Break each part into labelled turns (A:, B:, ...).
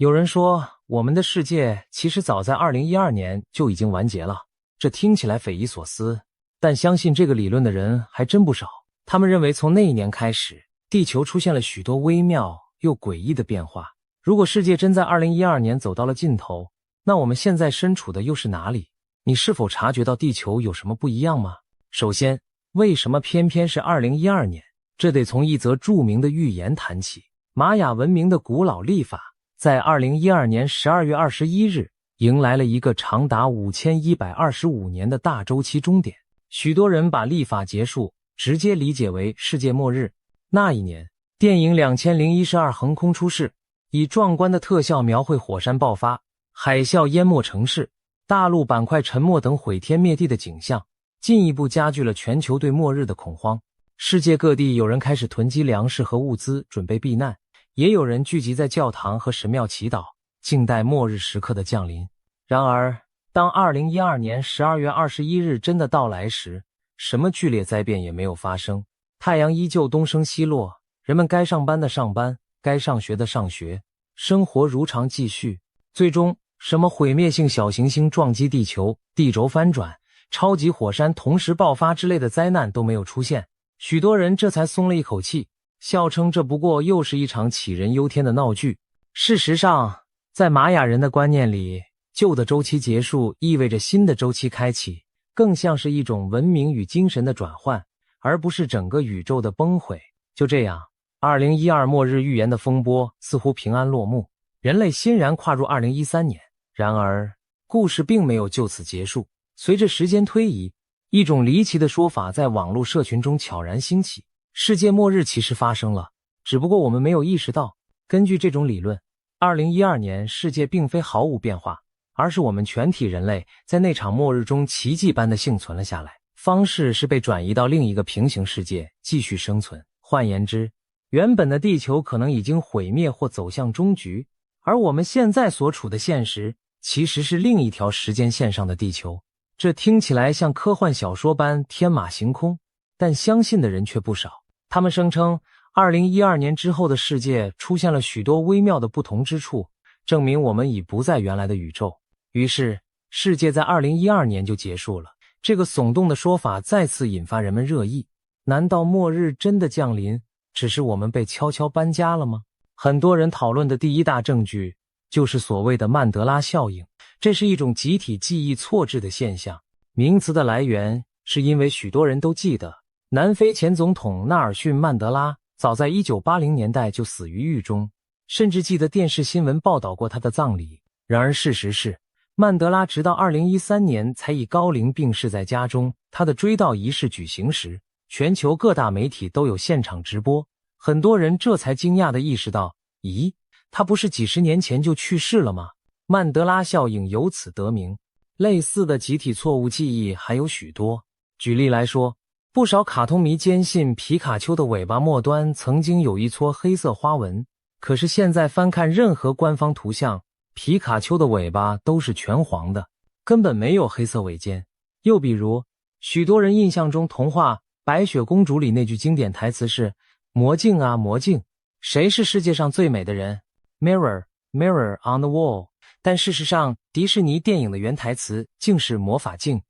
A: 有人说，我们的世界其实早在2012年就已经完结了，这听起来匪夷所思，但相信这个理论的人还真不少。他们认为从那一年开始，地球出现了许多微妙又诡异的变化。如果世界真在2012年走到了尽头，那我们现在身处的又是哪里？你是否察觉到地球有什么不一样吗？首先，为什么偏偏是2012年？这得从一则著名的预言谈起。玛雅文明的古老历法在2012年12月21日迎来了一个长达5125年的大周期终点。许多人把历法结束直接理解为世界末日。那一年，电影2012横空出世，以壮观的特效描绘火山爆发、海啸淹没城市、大陆板块沉没等毁天灭地的景象，进一步加剧了全球对末日的恐慌。世界各地有人开始囤积粮食和物资，准备避难，也有人聚集在教堂和神庙祈祷，静待末日时刻的降临。然而，当2012年12月21日真的到来时，什么剧烈灾变也没有发生。太阳依旧东升西落，人们该上班的上班，该上学的上学，生活如常继续。最终，什么毁灭性小行星撞击地球、地轴翻转、超级火山同时爆发之类的灾难都没有出现。许多人这才松了一口气，笑称这不过又是一场杞人忧天的闹剧。事实上，在玛雅人的观念里，旧的周期结束意味着新的周期开启，更像是一种文明与精神的转换，而不是整个宇宙的崩毁。就这样，2012末日预言的风波似乎平安落幕，人类欣然跨入2013年。然而，故事并没有就此结束。随着时间推移，一种离奇的说法在网络社群中悄然兴起，世界末日其实发生了，只不过我们没有意识到。根据这种理论，2012年世界并非毫无变化，而是我们全体人类在那场末日中奇迹般的幸存了下来，方式是被转移到另一个平行世界继续生存。换言之，原本的地球可能已经毁灭或走向终局，而我们现在所处的现实其实是另一条时间线上的地球。这听起来像科幻小说般天马行空，但相信的人却不少。他们声称2012年之后的世界出现了许多微妙的不同之处，证明我们已不在原来的宇宙。于是，世界在2012年就结束了。这个耸动的说法再次引发人们热议。难道末日真的降临，只是我们被悄悄搬家了吗？很多人讨论的第一大证据就是所谓的曼德拉效应。这是一种集体记忆错置的现象，名词的来源是因为许多人都记得南非前总统纳尔逊·曼德拉早在1980年代就死于狱中，甚至记得电视新闻报道过他的葬礼。然而事实是，曼德拉直到2013年才以高龄病逝在家中。他的追悼仪式举行时，全球各大媒体都有现场直播，很多人这才惊讶地意识到，咦，他不是几十年前就去世了吗？曼德拉效应由此得名。类似的集体错误记忆还有许多。举例来说，不少卡通迷坚信皮卡丘的尾巴末端曾经有一撮黑色花纹，可是现在翻看任何官方图像，皮卡丘的尾巴都是全黄的，根本没有黑色尾尖。又比如，许多人印象中童话《白雪公主》里那句经典台词是魔镜啊魔镜，谁是世界上最美的人？ Mirror, mirror on the wall。但事实上，迪士尼电影的原台词竟是魔法镜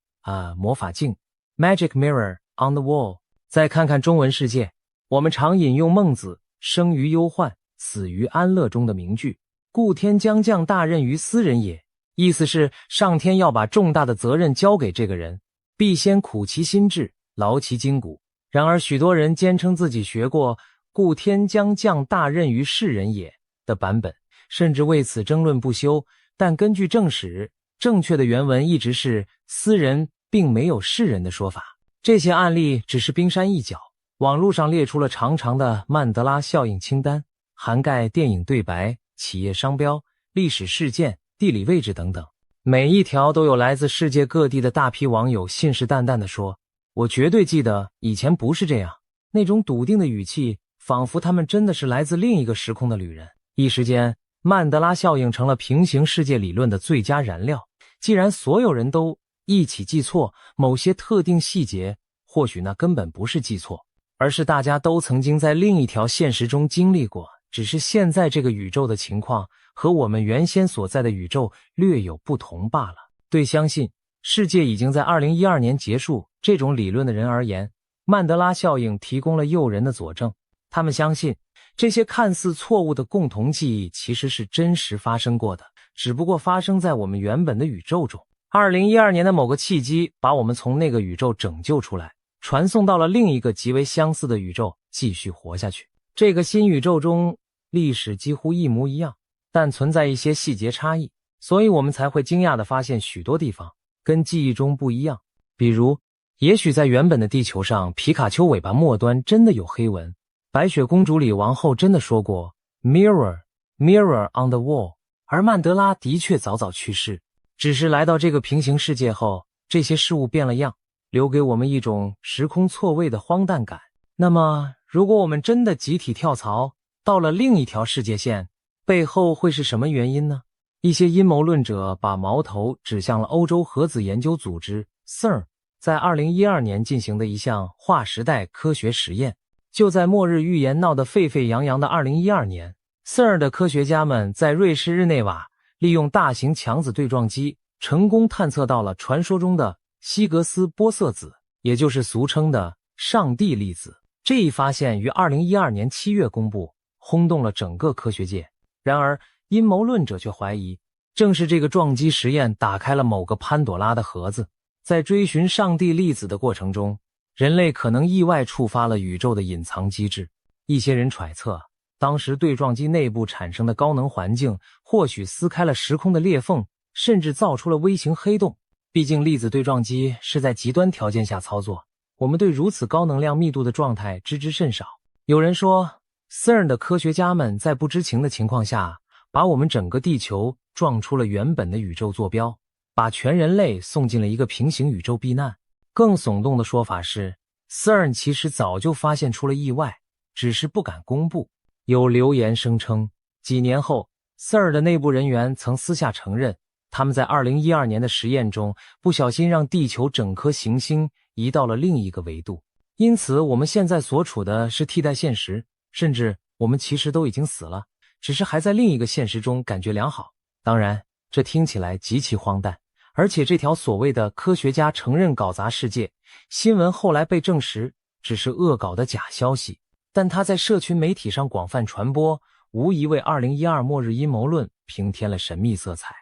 A: 魔法镜 Magic mirror on the wall。 再看看中文世界，我们常引用孟子生于忧患，死于安乐中的名句，故天将降大任于斯人也，意思是上天要把重大的责任交给这个人，必先苦其心志，劳其筋骨。然而许多人坚称自己学过故天将降大任于世人也的版本，甚至为此争论不休。但根据正史，正确的原文一直是斯人，并没有世人的说法。这些案例只是冰山一角，网络上列出了长长的曼德拉效应清单，涵盖电影对白、企业商标、历史事件、地理位置等等。每一条都有来自世界各地的大批网友信誓旦旦地说，我绝对记得以前不是这样。那种笃定的语气，仿佛他们真的是来自另一个时空的旅人。一时间，曼德拉效应成了平行世界理论的最佳燃料。既然所有人都一起记错某些特定细节，或许那根本不是记错，而是大家都曾经在另一条现实中经历过，只是现在这个宇宙的情况和我们原先所在的宇宙略有不同罢了。对相信世界已经在2012年结束这种理论的人而言，曼德拉效应提供了诱人的佐证。他们相信这些看似错误的共同记忆其实是真实发生过的，只不过发生在我们原本的宇宙中。2012年的某个契机把我们从那个宇宙拯救出来，传送到了另一个极为相似的宇宙，继续活下去。这个新宇宙中历史几乎一模一样，但存在一些细节差异，所以我们才会惊讶地发现许多地方跟记忆中不一样。比如，也许在原本的地球上，皮卡丘尾巴末端真的有黑纹，白雪公主里王后真的说过 Mirror, mirror on the wall， 而曼德拉的确早早去世，只是来到这个平行世界后，这些事物变了样，留给我们一种时空错位的荒诞感。那么，如果我们真的集体跳槽到了另一条世界线，背后会是什么原因呢？一些阴谋论者把矛头指向了欧洲核子研究组织 CERN 在2012年进行的一项划时代科学实验。就在末日预言闹得沸沸扬扬的2012年， CERN 的科学家们在瑞士日内瓦利用大型强子对撞机成功探测到了传说中的希格斯玻色子，也就是俗称的上帝粒子。这一发现于2012年7月公布，轰动了整个科学界。然而，阴谋论者却怀疑，正是这个撞击实验打开了某个潘朵拉的盒子。在追寻上帝粒子的过程中，人类可能意外触发了宇宙的隐藏机制。一些人揣测，当时对撞机内部产生的高能环境或许撕开了时空的裂缝，甚至造出了微型黑洞。毕竟粒子对撞机是在极端条件下操作，我们对如此高能量密度的状态知之甚少。有人说，CERN 的科学家们在不知情的情况下，把我们整个地球撞出了原本的宇宙坐标，把全人类送进了一个平行宇宙避难。更耸动的说法是， CERN 其实早就发现出了意外，只是不敢公布。有流言声称，几年后 CERN 的内部人员曾私下承认，他们在2012年的实验中不小心让地球整颗行星移到了另一个维度，因此我们现在所处的是替代现实，甚至我们其实都已经死了，只是还在另一个现实中感觉良好。当然，这听起来极其荒诞，而且这条所谓的科学家承认搞砸世界新闻后来被证实只是恶搞的假消息，但它在社群媒体上广泛传播，无疑为2012末日阴谋论平添了神秘色彩。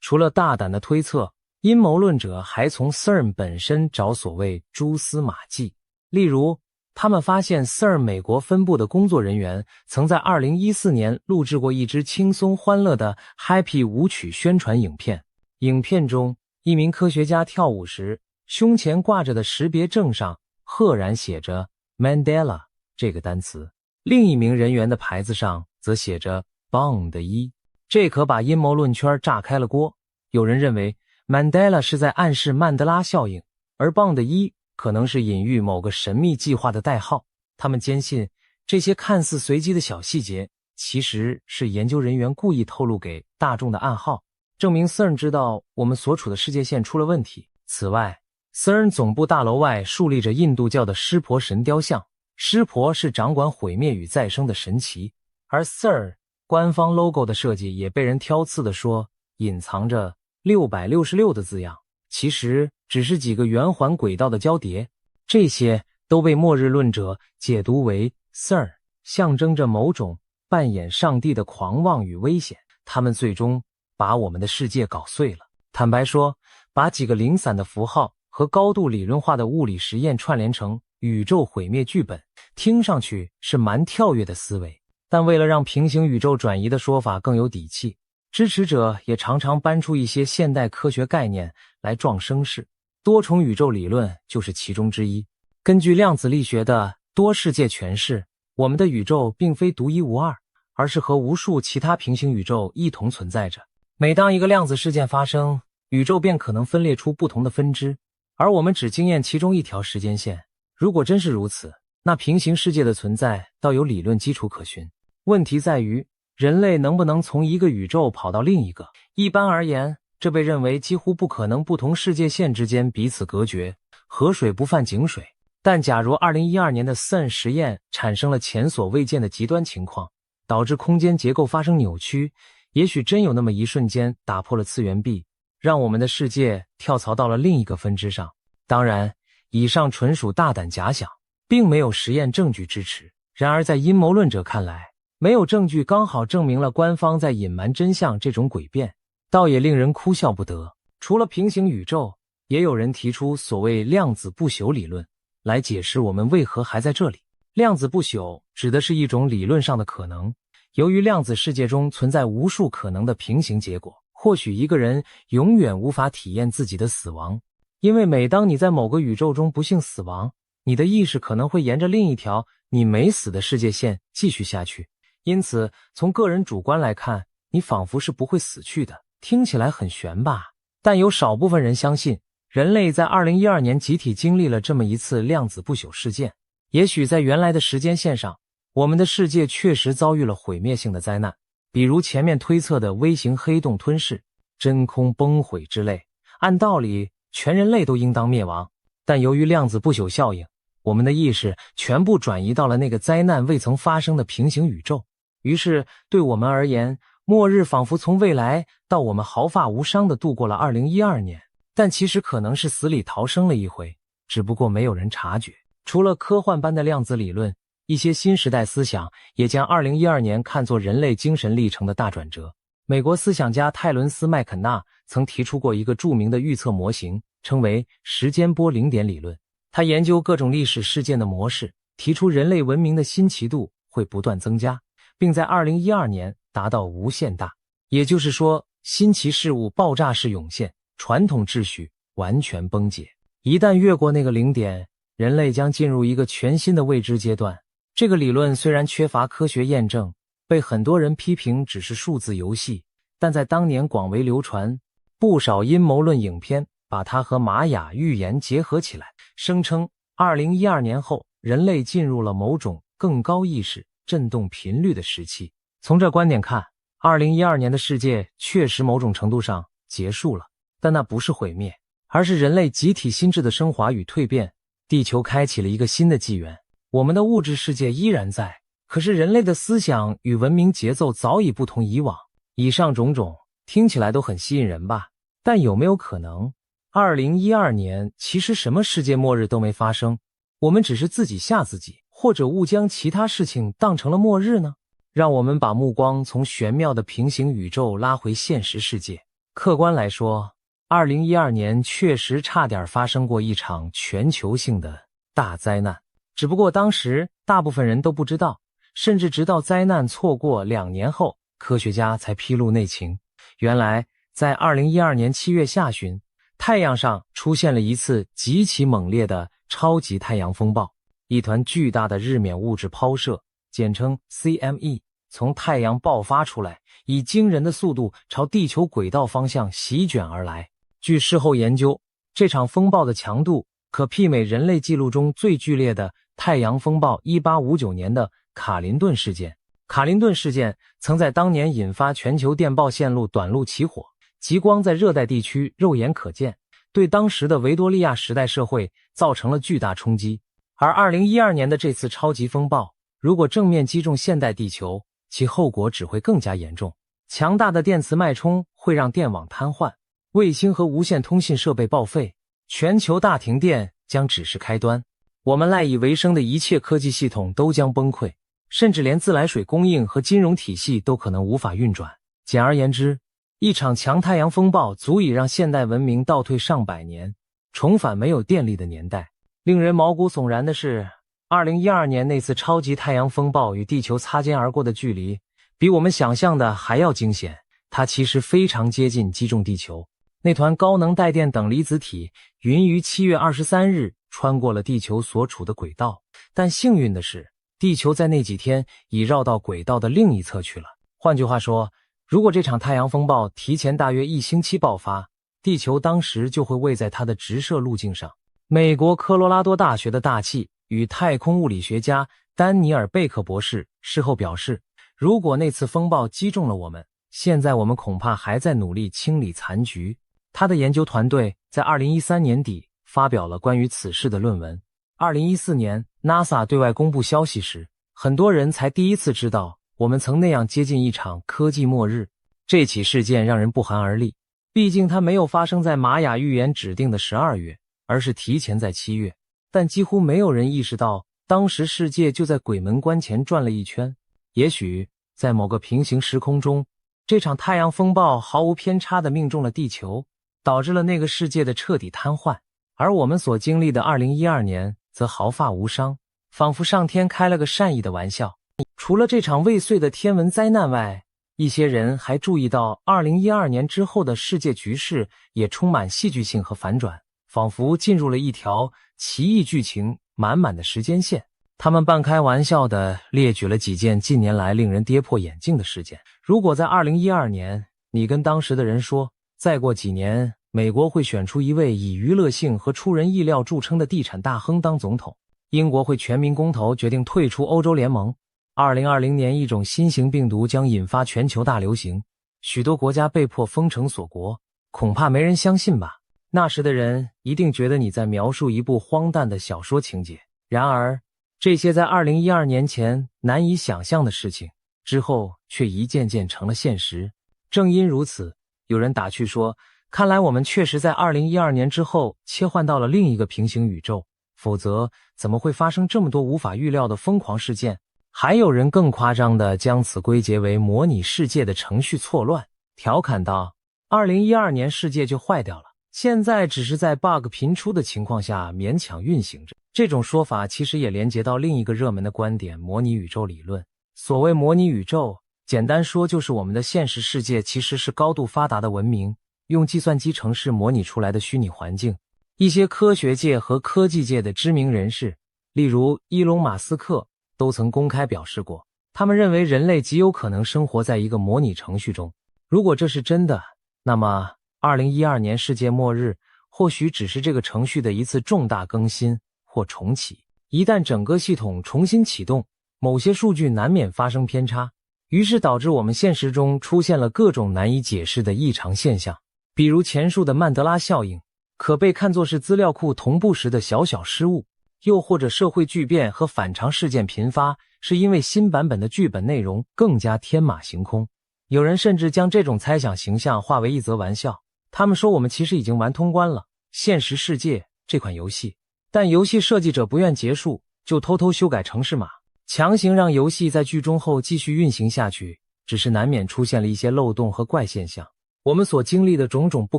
A: 除了大胆的推测，阴谋论者还从 CERN 本身找所谓蛛丝马迹。例如，他们发现 CERN 美国分部的工作人员曾在2014年录制过一支轻松欢乐的 Happy 舞曲宣传影片。影片中，一名科学家跳舞时，胸前挂着的识别证上赫然写着 Mandela 这个单词，另一名人员的牌子上则写着 Bond 1。这可把阴谋论圈炸开了锅。有人认为 Mandela 是在暗示曼德拉效应，而 Bond 1可能是隐喻某个神秘计划的代号。他们坚信这些看似随机的小细节其实是研究人员故意透露给大众的暗号，证明 CERN 知道我们所处的世界线出了问题。此外， CERN 总部大楼外竖立着印度教的湿婆神雕像，湿婆是掌管毁灭与再生的神祇，而 CERN 官方 logo 的设计也被人挑刺地说隐藏着666的字样，其实只是几个圆环轨道的交叠。这些都被末日论者解读为 CERN 象征着某种扮演上帝的狂妄与危险，他们最终把我们的世界搞碎了。坦白说，把几个零散的符号和高度理论化的物理实验串联成宇宙毁灭剧本，听上去是蛮跳跃的思维。但为了让平行宇宙转移的说法更有底气，支持者也常常搬出一些现代科学概念来壮声势，多重宇宙理论就是其中之一。根据量子力学的多世界诠释，我们的宇宙并非独一无二，而是和无数其他平行宇宙一同存在着。每当一个量子事件发生，宇宙便可能分裂出不同的分支，而我们只经验其中一条时间线。如果真是如此，那平行世界的存在倒有理论基础可循。问题在于，人类能不能从一个宇宙跑到另一个？一般而言，这被认为几乎不可能，不同世界线之间彼此隔绝，河水不犯井水。但假如2012年的 CERN 实验产生了前所未见的极端情况，导致空间结构发生扭曲，也许真有那么一瞬间打破了次元壁，让我们的世界跳槽到了另一个分支上。当然，以上纯属大胆假想，并没有实验证据支持。然而在阴谋论者看来，没有证据刚好证明了官方在隐瞒真相这种诡辩，倒也令人哭笑不得。除了平行宇宙，也有人提出所谓量子不朽理论，来解释我们为何还在这里。量子不朽指的是一种理论上的可能，由于量子世界中存在无数可能的平行结果，或许一个人永远无法体验自己的死亡，因为每当你在某个宇宙中不幸死亡，你的意识可能会沿着另一条你没死的世界线继续下去。因此，从个人主观来看，你仿佛是不会死去的。听起来很玄吧？但有少部分人相信，人类在2012年集体经历了这么一次量子不朽事件。也许在原来的时间线上，我们的世界确实遭遇了毁灭性的灾难，比如前面推测的微型黑洞吞噬、真空崩毁之类。按道理，全人类都应当灭亡，但由于量子不朽效应，我们的意识全部转移到了那个灾难未曾发生的平行宇宙。于是，对我们而言，末日仿佛从未来到我们毫发无伤地度过了2012年，但其实可能是死里逃生了一回，只不过没有人察觉。除了科幻般的量子理论，一些新时代思想也将2012年看作人类精神历程的大转折。美国思想家泰伦斯·麦肯纳曾提出过一个著名的预测模型，称为时间波零点理论。他研究各种历史事件的模式，提出人类文明的新奇度会不断增加，并在2012年达到无限大。也就是说，新奇事物爆炸式涌现，传统秩序完全崩解。一旦越过那个零点，人类将进入一个全新的未知阶段。这个理论虽然缺乏科学验证，被很多人批评只是数字游戏，但在当年广为流传，不少阴谋论影片把它和玛雅预言结合起来，声称2012年后人类进入了某种更高意识振动频率的时期。从这观点看，2012年的世界确实某种程度上结束了，但那不是毁灭，而是人类集体心智的升华与蜕变。地球开启了一个新的纪元，我们的物质世界依然在，可是人类的思想与文明节奏早已不同以往。以上种种听起来都很吸引人吧，但有没有可能2012年其实什么世界末日都没发生，我们只是自己吓自己，或者误将其他事情当成了末日呢？让我们把目光从玄妙的平行宇宙拉回现实世界。客观来说，2012年确实差点发生过一场全球性的大灾难，只不过当时大部分人都不知道，甚至直到灾难错过2年后，科学家才披露内情。原来，在2012年7月下旬，太阳上出现了一次极其猛烈的超级太阳风暴，一团巨大的日冕物质抛射，简称 CME， 从太阳爆发出来，以惊人的速度朝地球轨道方向席卷而来。据事后研究，这场风暴的强度可媲美人类记录中最剧烈的太阳风暴1859年的卡林顿事件。卡林顿事件曾在当年引发全球电报线路短路起火，极光在热带地区肉眼可见，对当时的维多利亚时代社会造成了巨大冲击。而2012年的这次超级风暴，如果正面击中现代地球，其后果只会更加严重。强大的电磁脉冲会让电网瘫痪，卫星和无线通信设备报废，全球大停电将只是开端。我们赖以为生的一切科技系统都将崩溃，甚至连自来水供应和金融体系都可能无法运转。简而言之，一场强太阳风暴足以让现代文明倒退上百年，重返没有电力的年代。令人毛骨悚然的是，2012年那次超级太阳风暴与地球擦肩而过的距离，比我们想象的还要惊险。它其实非常接近击中地球。那团高能带电等离子体云于7月23日穿过了地球所处的轨道，但幸运的是，地球在那几天已绕到轨道的另一侧去了。换句话说，如果这场太阳风暴提前大约1星期爆发，地球当时就会位在它的直射路径上。美国科罗拉多大学的大气与太空物理学家丹尼尔·贝克博士事后表示，如果那次风暴击中了我们，现在我们恐怕还在努力清理残局。他的研究团队在2013年底发表了关于此事的论文。2014年 NASA 对外公布消息时，很多人才第一次知道我们曾那样接近一场科技末日。这起事件让人不寒而栗，毕竟它没有发生在玛雅预言指定的12月，而是提前在7月。但几乎没有人意识到，当时世界就在鬼门关前转了一圈。也许在某个平行时空中，这场太阳风暴毫无偏差地命中了地球，导致了那个世界的彻底瘫痪。而我们所经历的2012年则毫发无伤，仿佛上天开了个善意的玩笑。除了这场未遂的天文灾难外，一些人还注意到2012年之后的世界局势也充满戏剧性和反转，仿佛进入了一条奇异剧情满满的时间线。他们半开玩笑地列举了几件近年来令人跌破眼镜的事件。如果在2012年，你跟当时的人说，再过几年，美国会选出一位以娱乐性和出人意料著称的地产大亨当总统，英国会全民公投决定退出欧洲联盟，2020年一种新型病毒将引发全球大流行，许多国家被迫封城锁国，恐怕没人相信吧。那时的人一定觉得你在描述一部荒诞的小说情节。然而，这些在2012年前难以想象的事情，之后却一件件成了现实。正因如此，有人打趣说，看来我们确实在2012年之后切换到了另一个平行宇宙，否则怎么会发生这么多无法预料的疯狂事件？还有人更夸张地将此归结为模拟世界的程序错乱，调侃道，2012年世界就坏掉了，现在只是在 bug 频出的情况下勉强运行着。这种说法其实也连接到另一个热门的观点——模拟宇宙理论。所谓模拟宇宙，简单说就是我们的现实世界其实是高度发达的文明，用计算机程式模拟出来的虚拟环境。一些科学界和科技界的知名人士，例如伊隆·马斯克，都曾公开表示过，他们认为人类极有可能生活在一个模拟程序中。如果这是真的，那么2012年世界末日或许只是这个程序的一次重大更新或重启。一旦整个系统重新启动，某些数据难免发生偏差，于是导致我们现实中出现了各种难以解释的异常现象。比如前述的曼德拉效应，可被看作是资料库同步时的小小失误，又或者社会巨变和反常事件频发，是因为新版本的剧本内容更加天马行空。有人甚至将这种猜想形象化为一则玩笑，他们说我们其实已经玩通关了现实世界这款游戏，但游戏设计者不愿结束，就偷偷修改程式码，强行让游戏在剧终后继续运行下去，只是难免出现了一些漏洞和怪现象。我们所经历的种种不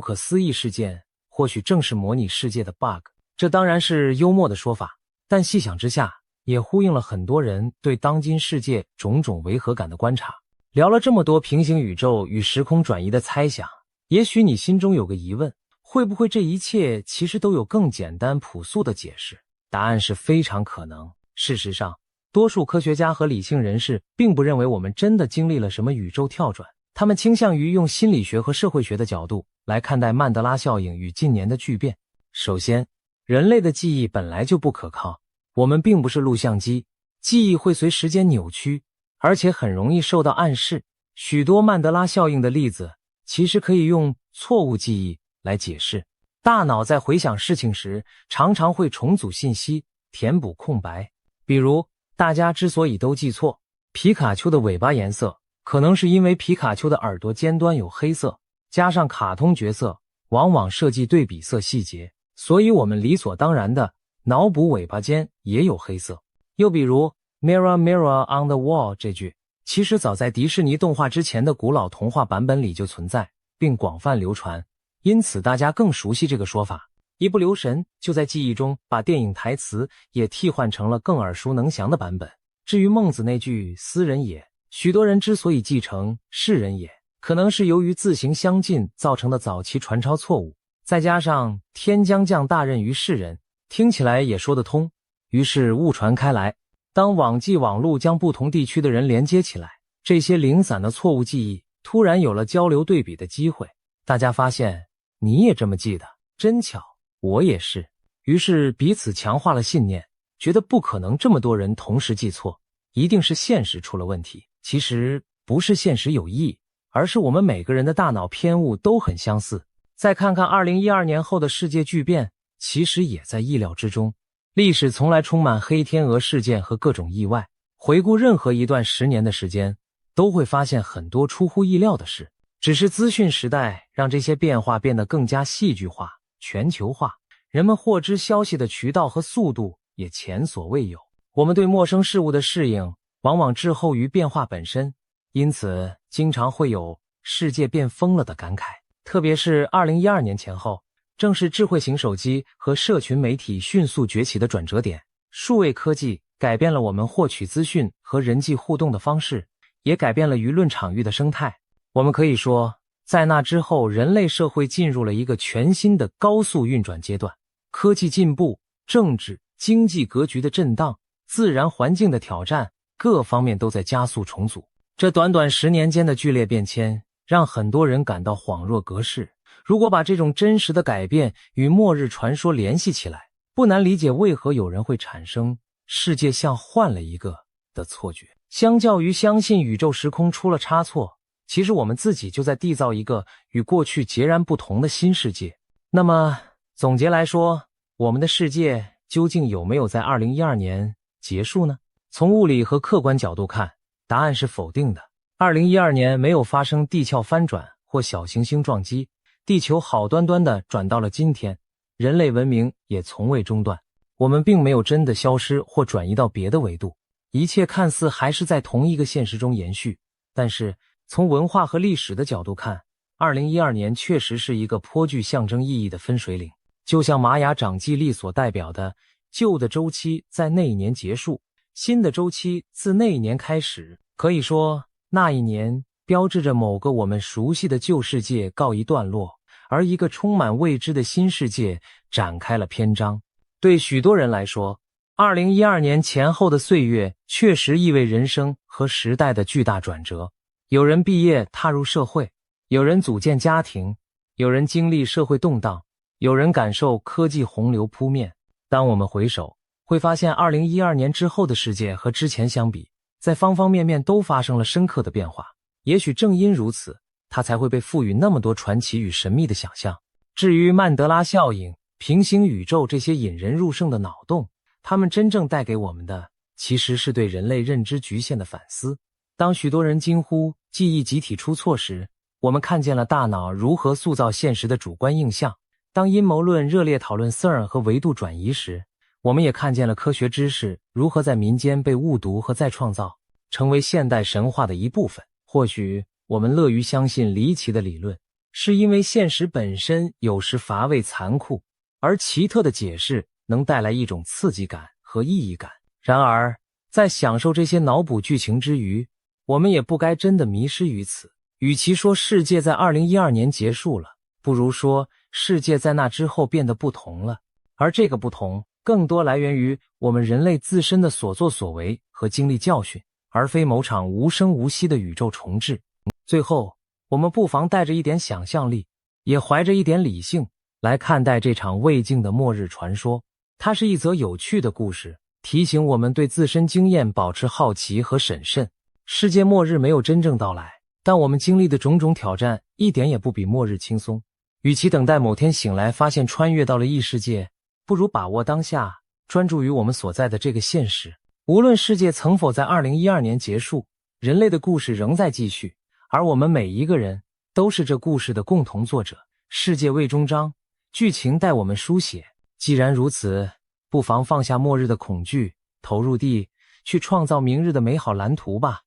A: 可思议事件，或许正是模拟世界的 bug。 这当然是幽默的说法，但细想之下，也呼应了很多人对当今世界种种违和感的观察。聊了这么多平行宇宙与时空转移的猜想，也许你心中有个疑问，会不会这一切其实都有更简单朴素的解释？答案是非常可能。事实上，多数科学家和理性人士并不认为我们真的经历了什么宇宙跳转，他们倾向于用心理学和社会学的角度来看待曼德拉效应与近年的巨变。首先，人类的记忆本来就不可靠，我们并不是录像机，记忆会随时间扭曲，而且很容易受到暗示。许多曼德拉效应的例子其实可以用错误记忆来解释。大脑在回想事情时，常常会重组信息，填补空白。比如，大家之所以都记错皮卡丘的尾巴颜色，可能是因为皮卡丘的耳朵尖端有黑色，加上卡通角色往往设计对比色细节，所以我们理所当然的脑补尾巴尖也有黑色。又比如 Mirror Mirror on the Wall 这句，其实早在迪士尼动画之前的古老童话版本里就存在，并广泛流传，因此大家更熟悉这个说法。一不留神就在记忆中把电影台词也替换成了更耳熟能详的版本。至于孟子那句斯人也，许多人之所以记成是人也，可能是由于字形相近造成的早期传抄错误，再加上天将降大任于世人，听起来也说得通，于是误传开来。当网际网路将不同地区的人连接起来，这些零散的错误记忆突然有了交流对比的机会，大家发现你也这么记得，真巧，我也是。于是彼此强化了信念，觉得不可能这么多人同时记错，一定是现实出了问题。其实不是现实有异，而是我们每个人的大脑偏误都很相似。再看看2012年后的世界巨变，其实也在意料之中。历史从来充满黑天鹅事件和各种意外，回顾任何一段10年的时间，都会发现很多出乎意料的事。只是资讯时代让这些变化变得更加戏剧化、全球化，人们获知消息的渠道和速度也前所未有。我们对陌生事物的适应往往滞后于变化本身，因此经常会有世界变疯了的感慨。特别是2012年前后，正是智慧型手机和社群媒体迅速崛起的转折点。数位科技改变了我们获取资讯和人际互动的方式，也改变了舆论场域的生态。我们可以说，在那之后，人类社会进入了一个全新的高速运转阶段。科技进步、政治、经济格局的震荡、自然环境的挑战，各方面都在加速重组。这短短10年间的剧烈变迁，让很多人感到恍若隔世。如果把这种真实的改变与末日传说联系起来，不难理解为何有人会产生世界像换了一个的错觉。相较于相信宇宙时空出了差错，其实我们自己就在缔造一个与过去截然不同的新世界。那么总结来说，我们的世界究竟有没有在2012年结束呢？从物理和客观角度看，答案是否定的。2012年没有发生地壳翻转或小行星撞击，地球好端端地转到了今天，人类文明也从未中断。我们并没有真的消失或转移到别的维度，一切看似还是在同一个现实中延续。但是从文化和历史的角度看，2012年确实是一个颇具象征意义的分水岭。就像玛雅长纪历所代表的，旧的周期在那一年结束，新的周期自那一年开始。可以说，那一年标志着某个我们熟悉的旧世界告一段落，而一个充满未知的新世界展开了篇章。对许多人来说，2012年前后的岁月确实意味人生和时代的巨大转折。有人毕业踏入社会，有人组建家庭，有人经历社会动荡，有人感受科技洪流扑面。当我们回首，会发现2012年之后的世界和之前相比，在方方面面都发生了深刻的变化。也许正因如此，它才会被赋予那么多传奇与神秘的想象。至于曼德拉效应、平行宇宙这些引人入胜的脑洞，它们真正带给我们的其实是对人类认知局限的反思。当许多人惊呼记忆集体出错时，我们看见了大脑如何塑造现实的主观印象；当阴谋论热烈讨论 CERN 和维度转移时，我们也看见了科学知识如何在民间被误读和再创造，成为现代神话的一部分。或许我们乐于相信离奇的理论，是因为现实本身有时乏味残酷，而奇特的解释能带来一种刺激感和意义感。然而，在享受这些脑补剧情之余，我们也不该真的迷失于此。与其说世界在2012年结束了，不如说世界在那之后变得不同了。而这个不同，更多来源于我们人类自身的所作所为和经历教训，而非某场无声无息的宇宙重置。最后，我们不妨带着一点想象力，也怀着一点理性，来看待这场未竟的末日传说。它是一则有趣的故事，提醒我们对自身经验保持好奇和审慎。世界末日没有真正到来，但我们经历的种种挑战一点也不比末日轻松。与其等待某天醒来发现穿越到了异世界，不如把握当下，专注于我们所在的这个现实。无论世界曾否在2012年结束，人类的故事仍在继续，而我们每一个人都是这故事的共同作者。世界未终章，剧情待我们书写。既然如此，不妨放下末日的恐惧，投入地去创造明日的美好蓝图吧。